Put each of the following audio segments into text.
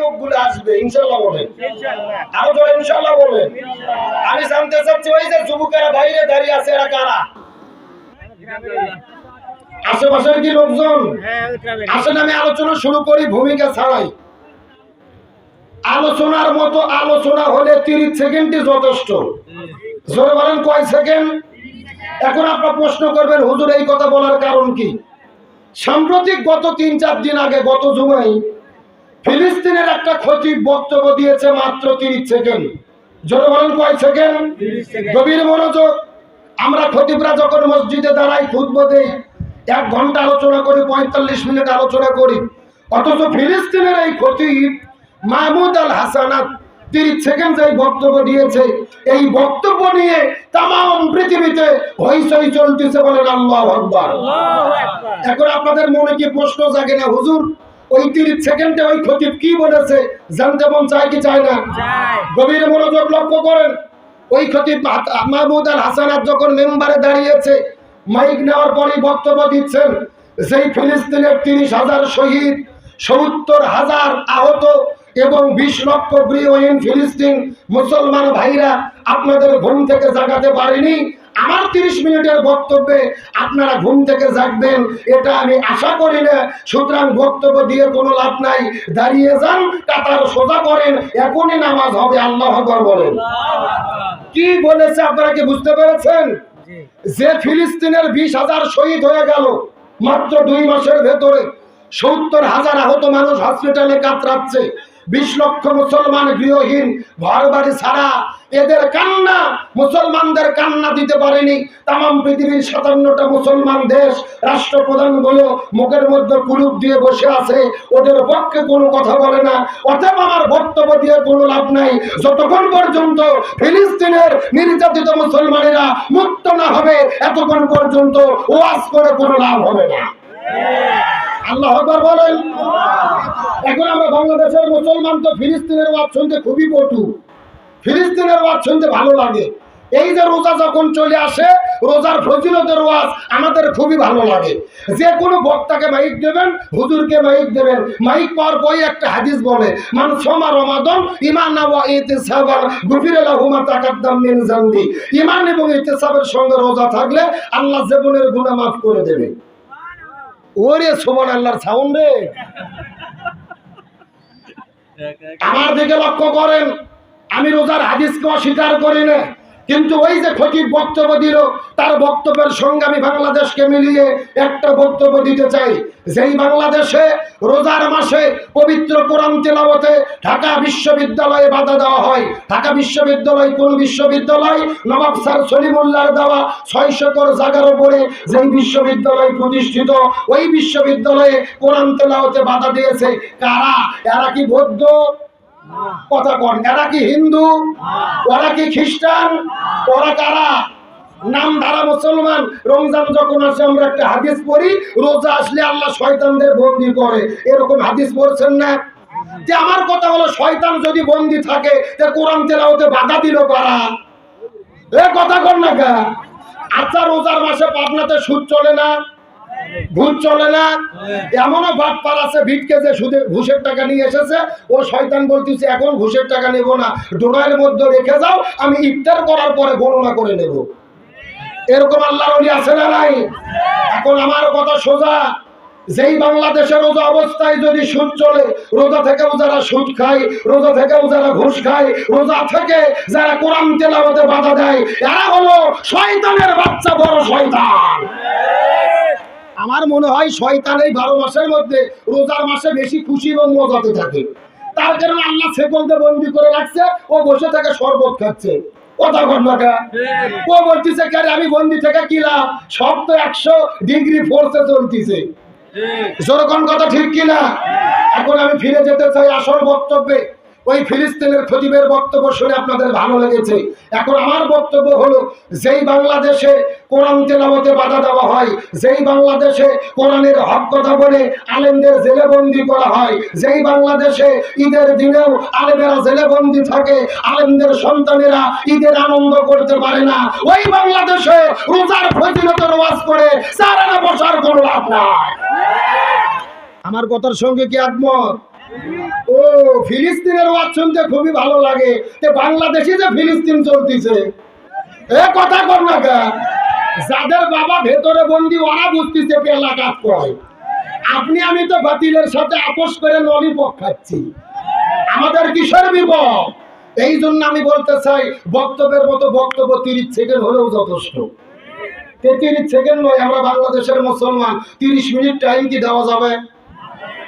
লোকগুলো আসবে ইনশাআল্লাহ বলেন, আরো জোরে ইনশাআল্লাহ বলেন। আমি জানতে চাচ্ছি ওই যে যুবকেরা বাইরে দাঁড়িয়ে আছে এরা কারা? আশেপাশের কি লোকজন? আসলে আমি আলোচনা শুরু করি ভূমিকা ছাড়াই। আলোচনার মতো আলোচনা হলে 30 সেকেন্ডই যথেষ্ট। জোরে বলেন কয় সেকেন্ড? এখন আপনারা প্রশ্ন করবেন হুজুর এই কথা বলার কারণ কি? সাম্প্রতিক গত 3-4 দিন আগে গত জুমায় ফিলিস্তিনের একটা খতিব বক্তব্য দিয়েছে মাত্র 30 সেকেন্ড। জোরে বলেন কয় সেকেন্ড? গভীর মনোযোগ। আমরা খতিবরা যখন মসজিদে দাঁড়াই খুতবা দেই 1 ঘন্টা আলোচনা করি, 45 মিনিট আলোচনা করি, অথচ ফিলিস্তিনের এই খতিব মাহমুদ আল হাসানাত 30 সেকেন্ড যে বক্তব্য দিয়েছে, এই বক্তব্য নিয়ে তাম পৃথিবীতে হইচই চলতেছে। বলেন আল্লাহু আকবার। এখন আপনাদের মনে কি প্রশ্ন জাগে না হুজুর ওই 30 সেকেন্ডে ওই খতিব কি বলেছে জানতে মন চায় কি চায় না? গভীর মনোযোগ লক্ষ্য করেন। ওই খতিব মাহমুদ আল হাসানাত যখন মেম্বারে দাঁড়িয়েছে মাইক নেওয়ার পরেই বক্তব্য দিচ্ছেন, যেই ফিলিস্তিনের 30,000 শহীদ, 70,000 আহত এবং 20 লক্ষ গৃহহীন ফিলিস্তিন মুসলমান ভাইরা আপনাদের ঘুম থেকে জাগাতে পারেনি, আমার 30 মিনিটের বক্তব্যে আপনারা ঘুম থেকে জাগবেন এটা আমি আশা করি না। সুতরাং বক্তব্য দিয়ে কোনো লাভ নাই, দাঁড়িয়ে যান, কাতার সোজা করেন, এখনই নামাজ হবে। আল্লাহু আকবার বলেন। কি বলেছে আপনারা কি বুঝতে পেরেছেন? যে ফিলিস্তিনের 20,000 শহীদ হয়ে গেল মাত্র 2 মাসের ভেতরে, 70,000 আহত মানুষ হসপিটালে কাতরাচ্ছে, 20 লক্ষ মুসলমান গৃহহীন, ঘর বাড়ি ছাড়া, এদের কান্না মুসলমানদের কান্না দিতে পারেনি। তাম পৃথিবীর 57টা মুসলমান দেশ রাষ্ট্রপ্রধানগুলো মুখের মধ্যে কুলুপ দিয়ে বসে আছে, ওদের পক্ষে কোনো কথা বলে না। অতএব আমার বক্তব্য দিয়ে কোনো লাভ নাই যতক্ষণ পর্যন্ত ফিলিস্তিনের নির্যাতিত মুসলমানেরা মুক্ত না হবে, এতক্ষণ পর্যন্ত ওয়াজ করে কোনো লাভ হবে না। আল্লাহু আকবার বলেন। এখন আমরা বাংলাদেশের মুসলমান তো ফিলিস্তিনের ওয়াজ শুনতে খুবই পটু, ফিলিস্তিনের ওয়াজ শুনতে ভালো লাগে। এই যে রোজা যখন চলে আসে, রোজার ফজিলতের ওয়াজ আমাদের খুবই ভালো লাগে। যে কোনো বক্তাকে মাইক দেবেন, হুজুরকে মাইক দেবেন, মাইক পাওয়ার পরে একটা হাদিস বলে, মান সামা রমাদান ঈমানান ওয়া ইহতিসাবান গুফিরা লাহু মা তাকাদ্দাম মিন যামবি। ঈমান এবং ইহতিসাবের সঙ্গে রোজা থাকলে আল্লাহ জীবনের গুনাহ মাফ করে দেবে। ওরে সুবহানাল্লাহর সাউন্ড রে। আমার দিকে লক্ষ্য করেন, আমি রোজার হাদিসকে অস্বীকার করি না, কিন্তু ওই যে খতিব বক্তব্য দিল তার বক্তব্যের সঙ্গে আমি বাংলাদেশকে মিলিয়ে একটা বক্তব্য দিতে চাই। যেই বাংলাদেশে রোজার মাসে পবিত্র কোরআন তেলাওয়াতে ঢাকা বিশ্ববিদ্যালয়ে বাধা দেওয়া হয়। ঢাকা বিশ্ববিদ্যালয় কোন বিশ্ববিদ্যালয়? নবাব স্যার সলিমুল্লাহর দেওয়া 600 একর জায়গার উপরে যেই বিশ্ববিদ্যালয় প্রতিষ্ঠিত, ওই বিশ্ববিদ্যালয়ে কোরআন তেলাওয়াতে বাধা দিয়েছে কারা? এরা কি বৌদ্ধ? কথা কন। এরা কি হিন্দু? ওরা কি খ্রিস্টান? ওরা কারা? নাম ধারা মুসলমান। রমজান যখন আসে আমরা একটা হাদিস পড়ি, রোজা আসলে আল্লাহ শয়তানদের বন্দী করে, এরকম হাদিস পড়ছেন না? যে আমার কথা হলো শয়তান যদি বন্দী থাকে তে কোরআন তেলাওয়াতে বাধা দিল কারা? এ কথা কন না কা? আচ্ছা রোজার মাসে পাবনাতে সুদ চলে না, ঘুষ চলে না? এমনও বাটপার আছে ভিটকে যে ঘুষের টাকা নিয়ে এসেছে, ও শয়তান বলতেছে এখন ঘুষের টাকা নেব না, ডোনার মধ্যে রেখে যাও, আমি ইফতার করার পরে গণনা করে নেব। এরকম আল্লাহর ওলি আছে না নাই? এখন আমার কথা সোজা, যেই বাংলাদেশে রোজা অবস্থায় যদি সুদ চলে, রোজা থেকেও যারা সুদ খায়, রোজা থেকেও যারা ঘুষ খায়, রোজা থেকে যারা কোরআন তেলাওয়াতে বাধা দেয়, এরা হলো শয়তানের বাচ্চা, বড় শয়তান। আমার মনে হয় শয়তান এই 12 মাসের মধ্যে রোজার মাসে বেশি খুশি এবং মজাতে থাকে। তার কারণে আল্লাহ সেকলকে বন্দি করে রাখছে, ও বসে থেকে শরবত খাচ্ছে। কথা ঘটনাটা ও বলতেছে কে আমি বন্দি থেকে কি লাভ, সব তো 100 ডিগ্রি ফোর্সে চলতেছে। যেরকম কথা ঠিক কিনা? এখন আমি ফিরে যেতে চাই আসল বক্তব্যে। ওই ফিলিস্তিনের খতিবের বক্তব্য শুনে আপনাদের ভালো লেগেছে। এখন আমার বক্তব্য হলো, যেই বাংলাদেশে কোরআন তেলাওয়াতে বাধা দেওয়া হয়, যেই বাংলাদেশে কোরআনের হক কথা বলে আলেমদের জেলে বন্দি করা হয়, যেই বাংলাদেশে ঈদের দিনেও আলেমেরা জেলে বন্দি থাকে, আলেমদের সন্তানেরা ঈদের আনন্দ করতে পারে না, ওই বাংলাদেশে রোজার ফজিলতের ওয়াজ করে সারানা বসার কোনো লাভ নাই। আমার কথার সঙ্গে কি একমত? ও ফিলিস্তিনের ওয়াজ শুনতে খুবই ভালো লাগে, বাংলাদেশে যে ফিলিস্তিন চলতেছে এ কথা কর না গা। যাদের বাবা ভেতরে বন্দি ওরা বুঝতেছে পেলা কাজ কয়। আপনি আমি তো বাতিলের সাথে আপোষ করে ললিপপ খাচ্ছি, আমাদের কিসের বিপদ? এই জন্য আমি বলতে চাই বক্তব্যের মতো বক্তব্য 30 সেকেন্ড হলেও যথেষ্ট। 30 সেকেন্ড নয়, আমরা বাংলাদেশের মুসলমান, 30 মিনিট টাইম কি দেওয়া যাবে?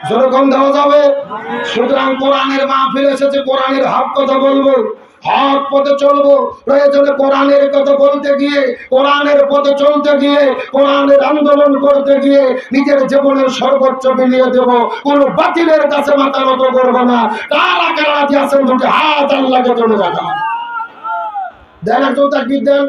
যেরকম দেওয়া যাবে। সুতরাং কোরআনের মাহফিল এসেছে, কোরআনের হক কথা বলবো, হক পথে চলবো। প্রয়োজনে কোরআনের কথা বলতে গিয়ে, কোরআনের পথে চলতে গিয়ে, কোরআনের আন্দোলন করতে গিয়ে নিজের জীবনের সর্বোচ্চ বিলিয়ে দেব। কোন বাতিলের কাছে মাথা নত করবো না। কারা কারা রাজি আছেন দুটি হাত আল্লাহকে তুলে রাখা। দেন একজন তাকবীর দেন।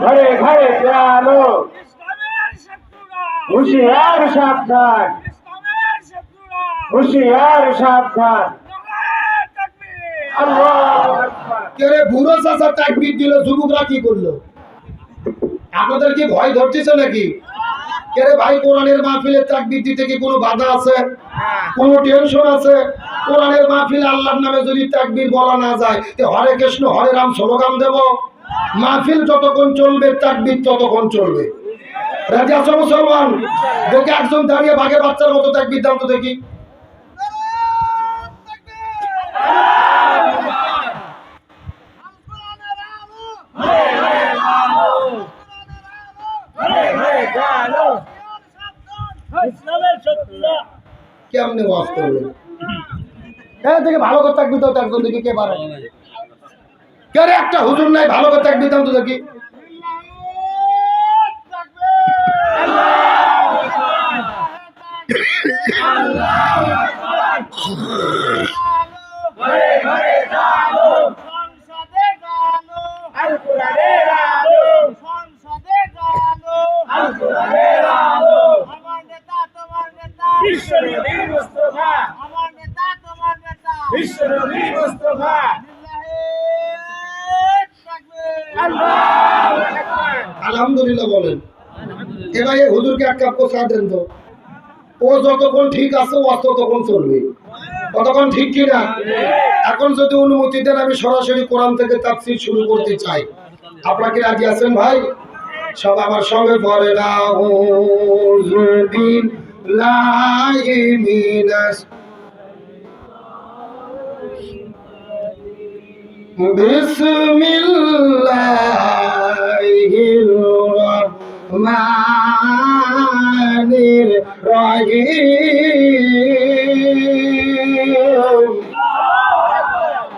ঘরে ঘরে আলো, হুঁশিয়ার সাবধান, হুঁশিয়ার সাবধান। আল্লাহু আকবার। কে বুড়ো চাচা তাকবীর দিল, যুবকরা কি করলো? আপনাদের কি ভয় ধরতেছে নাকি? কে ভাই, কোরআনের মাহফিলে তাকবীর দিতে কি কোনো বাধা আছে? কোনো টেনশন আছে? কোরআনের মাহফিলে আল্লাহর নামে যদি তাকবীর বলা না যায়, হরে কৃষ্ণ হরে রাম স্লোগান দেব? মাহফিল যতক্ষণ চলবে তাকবীর ততক্ষণ চলবে। রাজি আছো মুসলমান? দেখে একজন দাঁড়িয়ে বাঘের বাচ্চার মতো তাকবীর দাম তো দেখি। কেমনে ওয়াজ করবে? হ্যাঁ দেখে ভালো করে তাকবীর দাও তো একজন দেখি, কে পারে? কে রে, একটা হুজুর নাই, ভালো করে তাকবীর দাও তো দেখি। আলহামদুলিল্লাহ বলেন। এবার এই হুজুরকে এক কাপ চা দেন তো। ও যতক্ষণ ঠিক আছে ও ততক্ষণ চলবে, কতক্ষণ ঠিক কিনা? এখন যদি অনুমতি দেন আমি সরাসরি কোরআন থেকে তাফসীর শুরু করতে চাই। আপনারা কি রাজি আছেন ভাই? সব আমার সঙ্গে পড়ে না। আউযু বিল্লাহি মিনাশ বিসমিল্লাহির রহমানির রহিম।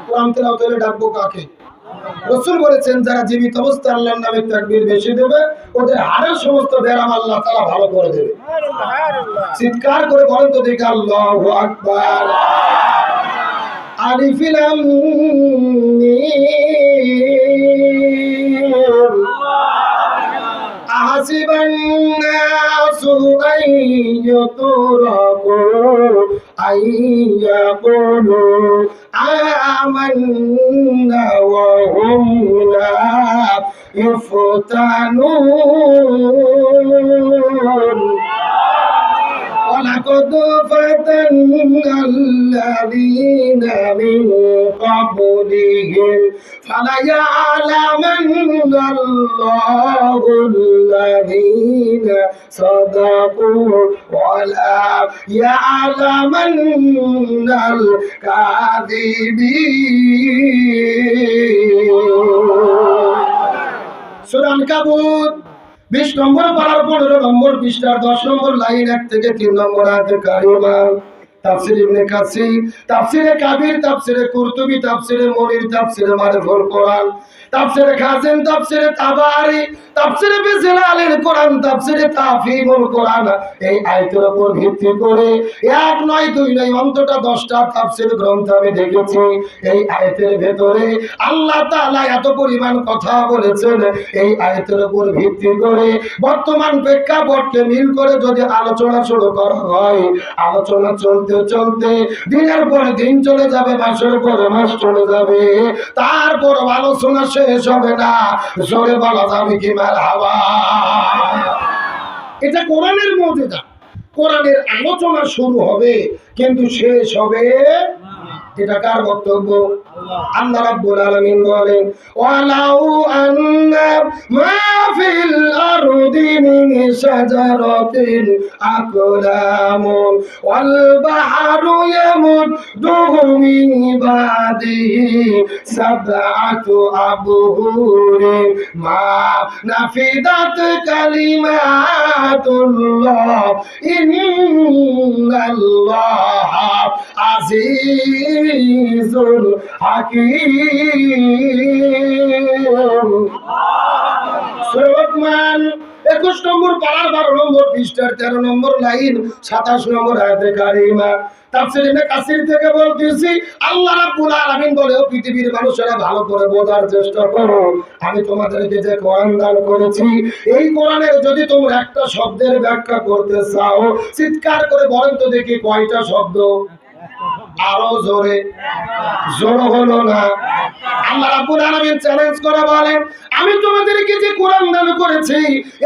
কোরআন তেলাওয়াত করে ডাকবো কাকে? রাসূল বলেছেন যারা জীবিত অবস্থায় আল্লাহর নামে তাকবীর বেশি দেবে ওদের হাড়ের সমস্ত ব্যারাম আল্লাহ তাআলা ভালো করে দেবে। চিৎকার করে বলেন তো দেখি আল্লাহু আকবার। আলিফ লাম মিম। আহাসিবান নাসু আইয়ুতরাকু আইয়াকুলু আমান্না ওয়া হুম লা ইফতানুন। ولقد فتنا الذين من قبلهم فليعلمن الله الذين صدقوا ولا يعلمن الكاذبين। সূরা আনকাবুত 20 নম্বর পারার 15 নম্বর পৃষ্ঠার 10 নম্বর লাইন 1 থেকে 3 নম্বর আয়াতে কারিমা। তাফসীর ইবনে কাসির, তাফসীরে কাবির, তাফসীরে কুরতুবী, তাফসীরে মুনির, তাফসীরে মারিফুল কোরআন, তাফসীরে খাজিন, তাফসীরে তাবারি, তাফসীরে বিজলালিল কোরআন, তাফসীরে তাফহিমুল কোরআন। এই আয়াতের উপর ভিত্তি করে 1 নয় 2 নয় অন্তত 10টা তাফসীর গ্রন্থ আমি দেখেছি। এই আয়াতের ভেতরে আল্লাহ তাআলা এত পরিমাণ কথা বলেছেন। এই আয়াতের উপর ভিত্তি করে বর্তমান প্রেক্ষাপটকে মিল করে যদি আলোচনা শুরু করা হয়, আলোচনা চলতে চলতে চলতে দিনের পর দিন চলে যাবে, মাসের পর মাস চলে যাবে, তারপর আলোচনা শেষ হবে না। জোরে বলা যাবে কি মারহাবা। এটা কোরআনের মুজিজা। কোরআনের আলোচনা শুরু হবে কিন্তু শেষ হবে, এটা কার বক্তব্য? আল্লাহ রাব্বুল আলামিন বলেন, ওয়ালাউ আন্না মা ফিল আরদি মিন শাজারাতিন আকলামুন ওয়াল বাহরু ইয়ামুদ্দুহু মিন বাদিহি সাবআতু আবহুরিন মা নাফিদাত কালিমাতুল্লাহ ইন্নাল্লাহা আজিজুল হাকীম। সূরা লোকমান 21 নম্বর পারার 12 নম্বর পৃষ্ঠার 13 নম্বর লাইন 27 নম্বর আয়াতে কারিমা। তাফসীর ইবনে কাসির থেকে বলতেছি, আল্লাহ রাব্বুল আলামিন বলে, ও পৃথিবীর মানুষেরা ভালো করে বোঝার চেষ্টা করো, আমি তোমাদেরকে যে কোরআন দান করেছি, এই কোরআনের যদি তোমরা একটা শব্দের ব্যাখ্যা করতে চাও, চিৎকার করে বলেন তো দেখি কয়টা শব্দ? আরো জোরে। জোর হলো না। আল্লাহ রাব্বুল আলামিন চ্যালেঞ্জ করে বলেন, আমি তোমাদেরকে যে কোরআন দান করেছি,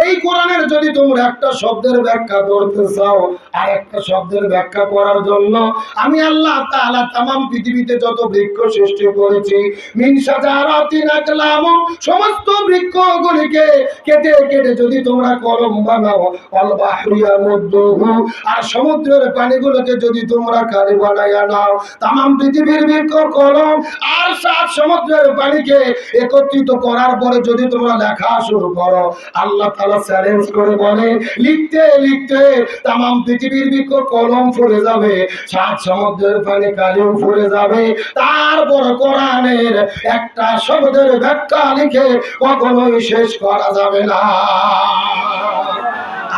এই কোরআনের যদি তোমরা একটা শব্দের ব্যাখ্যা করতে চাও, আর একটা শব্দের ব্যাখ্যা করার জন্য আমি আল্লাহ তাআলা तमाम পৃথিবীতে যত বৃক্ষ সৃষ্টি করেছি, মিন শাজারাতিন আকলাম, সমস্ত বৃক্ষগুলিকে কেটে কেটে যদি তোমরা কলম বানাও, আল বাহরু ইয়ামুদ্দুহু, আর সমুদ্রের পানিগুলোকে যদি তোমরা কালি বানায়া নাও, तमाम পৃথিবীর বৃক্ষ কলম আর 7 সমুদ্রের পানিকে একত্রিত করার পরে যদি তোমরা লেখা শুরু করো, আল্লাহ তাআলা চ্যালেঞ্জ করে বলে, লিখতে লিখতে तमाम পৃথিবীর বৃক্ষ কলম ফুরে যাবে, 7 সমুদ্রের পানি কালিও ফুরে যাবে, তারপর কোরআনের একটা শব্দের ব্যাখ্যা লিখে কখনোই শেষ করা যাবে না।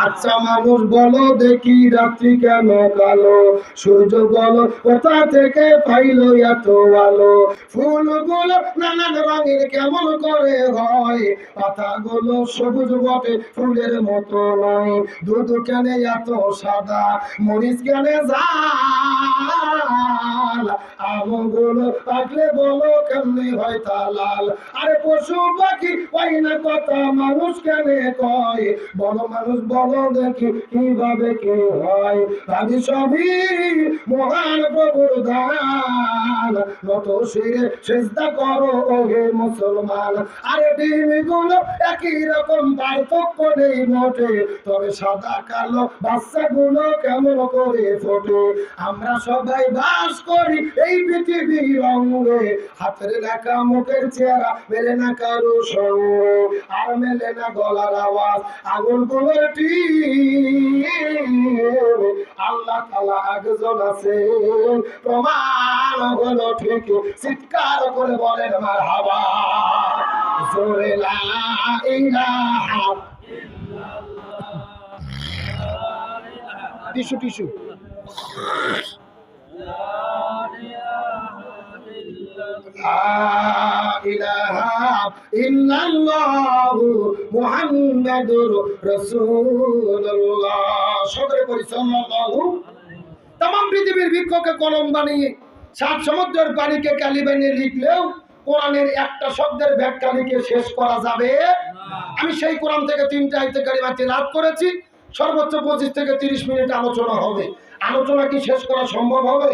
আচ্ছা মানুষ বলো দেখি, রাত্রি কেন কালো? সূর্য বলো কোথা থেকে পাইলো এত আলো? ফুলগুলো নানান রঙের কেমন করে হয়? পাতাগুলো সবুজ বটে ফুলের মতো নয়। দুধ কেন এত সাদা? মরিচ কেন ঝাল? আমগুলো পাকলে বলো কেমনে হয় তা লাল? আরে পশু পাখি কয় না কথা, মানুষ কেন কয়? বলো মানুষ বলো দেখি কিভাবে কি হয়? আমি সবই মহান প্রভুর দান, নত শিরে সেজদা করো ওহে মুসলমান। আরে ডিমগুলো একই রকম, পার্থক্য নেই মোটে, তবে সাদা কালো বাচ্চাগুলো কেমন করে ফোটে? আমরা সবাই বাস করি এই পৃথিবীর অঙ্গে, হাতের লেখা মুখের চেহারা মেলে না কারো সঙ্গে, আর মেলে না গলার আওয়াজ আঙুলগুলোর আল্লাহ তাআলা একজন আছেন, প্রমাণ হলো ঠিক, চিৎকার করে বলেন মারহাবা। জোরে লা ইলাহা ইল্লাল্লাহ। Tissue tissue. মুহাম্মাদুর রাসূলুল্লাহ। সকলে পড়ি সাল্লাল্লাহু। तमाम পৃথিবীর বৃক্ষকে কলম বানিয়ে 7 সমুদ্রের পানিকে কালি বানিয়ে লিখলেও কোরআনের একটা শব্দের ব্যাখ্যা লিখে শেষ করা যাবে না। আমি সেই কোরআন থেকে 3টা আয়াতে কারিমা তেলাওয়াত করেছি। সর্বোচ্চ 25 থেকে 30 মিনিট আলোচনা হবে। আলোচনা কি শেষ করা সম্ভব হবে?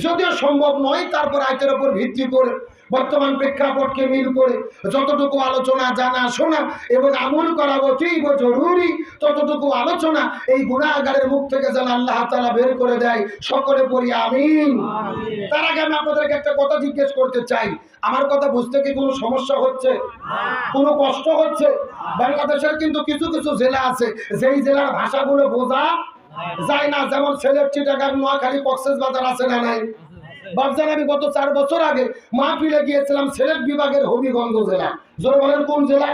যদিও সম্ভব নয়, তারপর আয়াতের উপর ভিত্তি করে বর্তমান প্রেক্ষাপটকে মিল করে যতটুকু আলোচনা জানা শোনা এবং আমল করা অতীব জরুরি, ততটুকু আলোচনা এই গুনাহগারের মুখ থেকে যেন আল্লাহ তাআলা বের করে দেয়। সকলে পড়ি আমিন। তার আগে আমি আপনাদেরকে একটা কথা জিজ্ঞেস করতে চাই, আমার কথা বুঝতে কি কোনো সমস্যা হচ্ছে? কোনো কষ্ট হচ্ছে? বাংলাদেশের কিন্তু কিছু কিছু জেলা আছে যেই জেলার ভাষাগুলো বোঝা যায় না, যেমন সিলেট, চিটাগাং, নোয়াখালী, কক্সবাজার আছে না নাই? বাবজান, আমি গত 4 বছর আগে মাহফিলে গিয়েছিলাম সিলেট বিভাগের হবিগঞ্জ জেলা। জোরে বলেন কোন জেলা?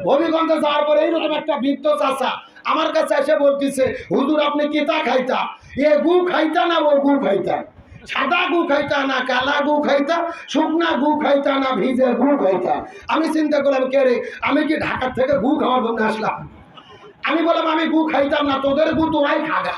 হবিগঞ্জে যাওয়ার পরে এইরকম একটা বৃদ্ধ চাচা আমার কাছে এসে বলতেছে, হুজুর আপনি কিতা খাইতা? এ গু খাইতা না ও গু খাইতা? সাদা গু খাইতা না কালা গু খাইতা? শুকনা গু খাইতা না ভিজে গু খাইতা? আমি চিন্তা করলাম, কে রে, আমি কি ঢাকার থেকে গু খাওয়ার জন্য আসলাম? আমি বললাম আমি গু খাইতাম না, তোদের গু তোরাই খাগা।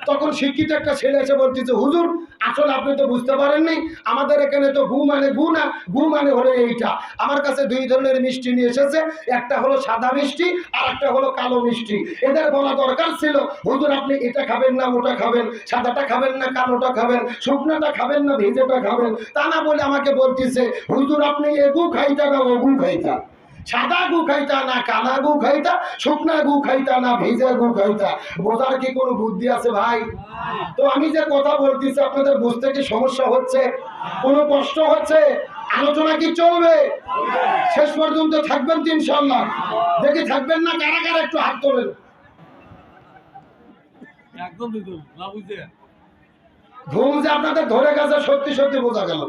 তখন শিক্ষিত একটা ছেলে এসে বলতেছে, হুজুর আসলে আপনি তো বুঝতে পারেননি, আমাদের এখানে তো গু মানে গু না, গু মানে হলো এইটা। আমার কাছে দুই ধরনের মিষ্টি নিয়ে এসেছে, একটা হলো সাদা মিষ্টি আর একটা হলো কালো মিষ্টি। এদের বলা দরকার ছিল, হুজুর আপনি এটা খাবেন না ওটা খাবেন, সাদাটা খাবেন না কালোটা খাবেন, শুকনাটা খাবেন না ভেজেটা খাবেন। তা না বলে আমাকে বলতেছে, হুজুর আপনি এ গু খাইতা না ও গু খাইতা, সাদা গু খাইতা না কালা গু খাইতা, শুকনা গু খাইতা না ভেজা গু খাইতা। বোঝার কি কোনো বুদ্ধি আছে ভাই? তো আমি যে কথা বলতেছি আপনাদের বুঝতে কি সমস্যা হচ্ছে, কোনো কষ্ট হচ্ছে? আলোচনা কি চলবে? শেষ পর্যন্ত থাকবেন তো ইনশাআল্লাহ? দেখি থাকবেন না কারা কারা একটু হাত তোলেন। একদম দিদুল না বুঝে ঘুম যে আপনাদের ধরে গেছে সত্যি সত্যি বোঝা গেল।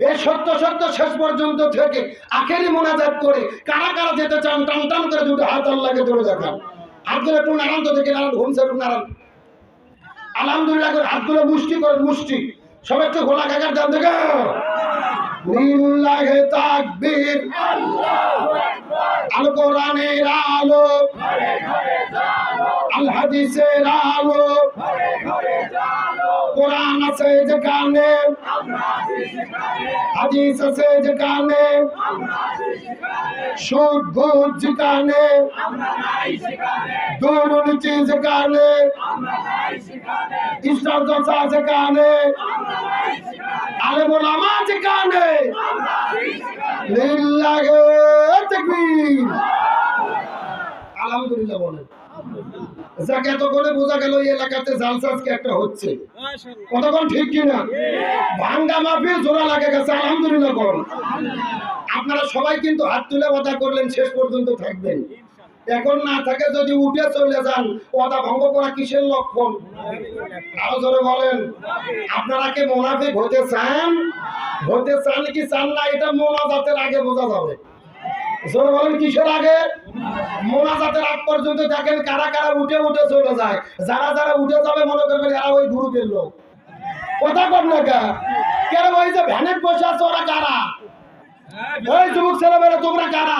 এই সত্য সত্য শেষ পর্যন্ত থেকে আখেরি মোনাজাত করে কারা কারা যেতে চান টান টান করে দুটো হাত আল্লাহকে ধরে দেখান। হাতগুলো একটু নাড়ান তো দেখি, নাড়ান, ঘুম একটু নাড়ান। আলহামদুলিল্লাহ করে হাতগুলো মুষ্টি করেন, মুষ্টি। সবাই একটু গোলা কাকার দান দেখে লিল্লাহি তাকবীর, আল কোরআনের আলো, আল হাদিসের আলো, কোরআন আছে যেখানে, হাদিস আছে যেখানে, সুদ ঘুষ যেখানে, দুর্নীতি যেখানে, ইসলাম চর্চা যেখানে, আলেম ওলামা যেখানে, লিল্লাহি তাকবীর। আলহামদুলিল্লাহ বলেন। যাক এতক্ষণে বোঝা গেল এই এলাকাতে জালসা আজকে একটা হচ্ছে, কতক্ষণ ঠিক কিনা? ভাঙ্গা মাফিল জোড়া লাগে গেছে, আলহামদুলিল্লাহ করুন। আপনারা সবাই কিন্তু হাত তুলে ওয়াদা করলেন শেষ পর্যন্ত থাকবেন। এখন না থাকে যদি উঠে চলে যান, ওয়াদা ভঙ্গ করা কিসের লক্ষণ? আরো জোরে বলেন। আপনারা কি মুনাফিক হতে চান? হতে চান কি চান না এটা মোনাজাতের আগে বোঝা যাবে। জোরে বলেন কিসের আগে? মোনাজাতের আগ পর্যন্ত দেখেন কারা কারা উঠে উঠে চলে যায়। যারা যারা উঠে যাবে মনে করবেন এরা ওই গ্রুপের লোক। কথা কর না কে? কেন ওই যে ভ্যানে বসে আছে ওরা কারা? ওই যুবক ছেলেমেয়েরা তোমরা কারা?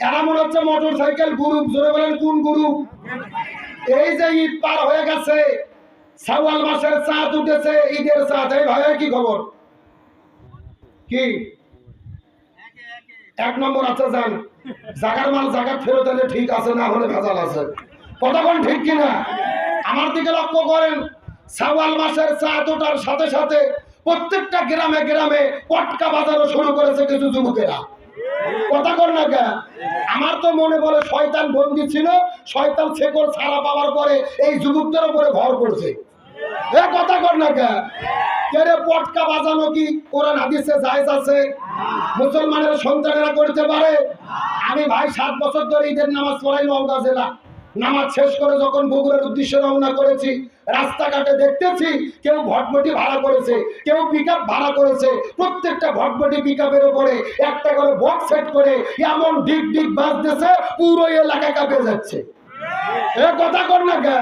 এরা মনে হচ্ছে মোটর সাইকেল গ্রুপ। জোরে বলেন কোন গ্রুপ? এই যে ঈদ পার হয়ে গেছে, শাওয়াল মাসের চাঁদ উঠেছে, ঈদের চাঁদ। এই ভাই কি খবর? কি এক নম্বর আছে? যান জাগার মাল জাগাত ফেরত এলে ঠিক আছে, না হলে ভেজাল আছে। কতক্ষণ ঠিক কিনা? আমার দিকে লক্ষ্য করেন, শাওয়াল মাসের চাঁদ ওঠার সাথে সাথে প্রত্যেকটা গ্রামে গ্রামে পটকা বাজানো শুরু করেছে কিছু যুবকেরা। কথা কর না কে? আমার তো মনে বলে শয়তান বন্দী ছিল, শয়তান শেকল ছাড়া পাওয়ার পরে এই যুবকদের উপরে ভর করছে। এ কথা কর না কে? কেরে পটকা বাজানো কি কোরআন হাদিসে জায়েজ আছে? মুসলমানের সন্তানেরা করতে পারে? আমি ভাই 7 বছর ধরে ঈদের নামাজ পড়াই নওগাঁ জেলা। নামাজ শেষ করে যখন বগুড়ার উদ্দেশ্যে রওনা করেছি, রাস্তাঘাটে দেখতেছি কেউ ভটভটি ভাড়া করেছে, কেউ পিকআপ ভাড়া করেছে। প্রত্যেকটা ভটভটি পিকআপের উপরে একটা করে বক্স সেট করে এমন ডিগ ডিগ বাজতেছে, পুরো এলাকা কাঁপে যাচ্ছে। এ কথা কর না কে?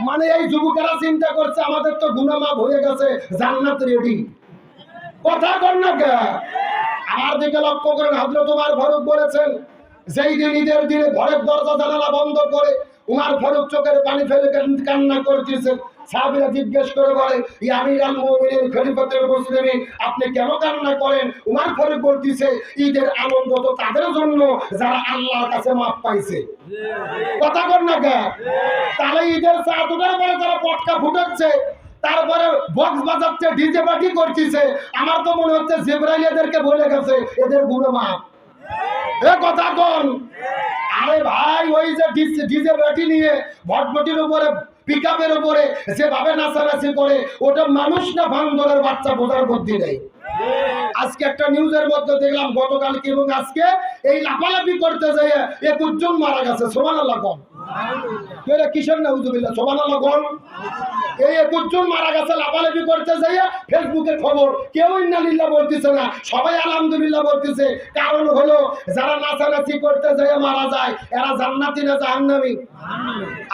মানে এই যুবকেরা চিন্তা করছে আমাদের তো গুনাহ মাফ হয়ে গেছে, জান্নাত রেডি। কথা কর না কে? আমার দিকে লক্ষ্য করেন, হযরত ওমর ফারুক বলেছেন, যেই দিন ঈদের দিনে ঘরের দরজা জানালা বন্ধ করে উমর ফারুক চোখের পানি ফেলে কান্না করতেছেন। সাহাবীরা জিজ্ঞেস করে বলে, ইয়া আমিরাল মুমিনিন খলিফাতুল মুসলিমিন, আপনি কেন কান্না করেন? উমর ফারুক বলতেছে, ঈদের আনন্দ তো তাদের জন্য যারা আল্লাহর কাছে মাফ পাইছে। কথা কর না কে? তাহলে ঈদের চাঁদ ওঠার পরে যারা পটকা ফুটাচ্ছে, তারপরে বক্স বাজাচ্ছে, ডিজে পার্টি করতেছে, আমার তো মনে হচ্ছে জিবরাইল এদেরকে বলে গেছে এদের গুনাহ মাফ। এ কথা কোন? আরে ভাই ওই যে ডিজে পার্টি নিয়ে ভটভটির উপরে পিকআপের উপরে যেভাবে নাচানাচি করে, ওটা মানুষ না বান্দরের বাচ্চা, বোঝার বুদ্ধি নেই। আজকে একটা নিউজের মধ্যে দেখলাম গতকালকে এবং আজকে এই লাফালাফি করতে যেয়ে 21 জন মারা গেছে। সুবহানাল্লাহ কোন? এরা কিসের নাউজুবিল্লাহ, সুবহানাল্লাহ কোন? এই 21 জন মারা গেছে লাফালাফি করতে যেয়ে। ফেসবুকে খবর, কেউ ইন্নালিল্লাহ বলতেছে না, সবাই আলহামদুলিল্লাহ বলতেছে। কারণ হলো যারা নাচানাচি করতে যেয়ে মারা যায় এরা জান্নাতি না জাহান্নামী?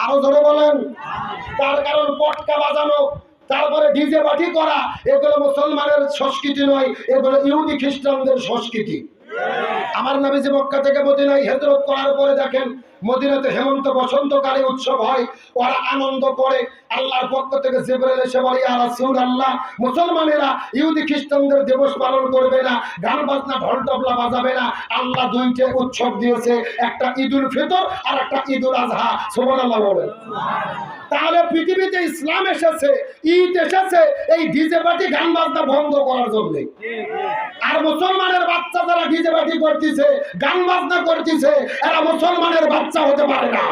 আরো জোরে বলেন। তার কারণ পটকা বাজানো, তারপরে ডিজে পার্টি করা, এগুলো মুসলমানের সংস্কৃতি নয়, এগুলো ইহুদি খ্রিস্টানদের সংস্কৃতি। আমার নবী যে মক্কা থেকে মদিনায় হিজরত করার পরে দেখেন মদিনাতে হেমন্ত বসন্তকালে উৎসব হয়, ওরা আনন্দ করে। আল্লাহর পক্ষ থেকে জিবরাইল এসে বলে, ইয়া রাসূলুল্লাহ, মুসলমানেরা ইহুদি খ্রিস্টানদের দিবস পালন করবে না, গান বাজনা ঢোল তবলা বাজাবে না। আল্লাহ দুইটা উৎসব দিয়েছে, একটা ঈদুল ফিতর আর একটা ঈদুল আজহা। সুবহানাল্লাহ বলেন। তাহলে পৃথিবীতে ইসলাম এসেছে, ঈদ এসেছে এই ডিজে পার্টি গান বাজনা বন্ধ করার জন্য। আর মুসলমানের বাচ্চা যারা ডিজে পার্টি করতেছে, গান বাজনা করতেছে, এরা মুসলমানের বাচ্চা হতে পারে না।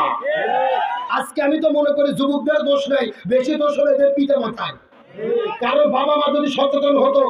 আজকে আমি তো মনে করি যুবকদের দোষ নেই, বেশি দোষ হলো এদের পিতা মাতায়। কারণ বাবা মা যদি সচেতন হতো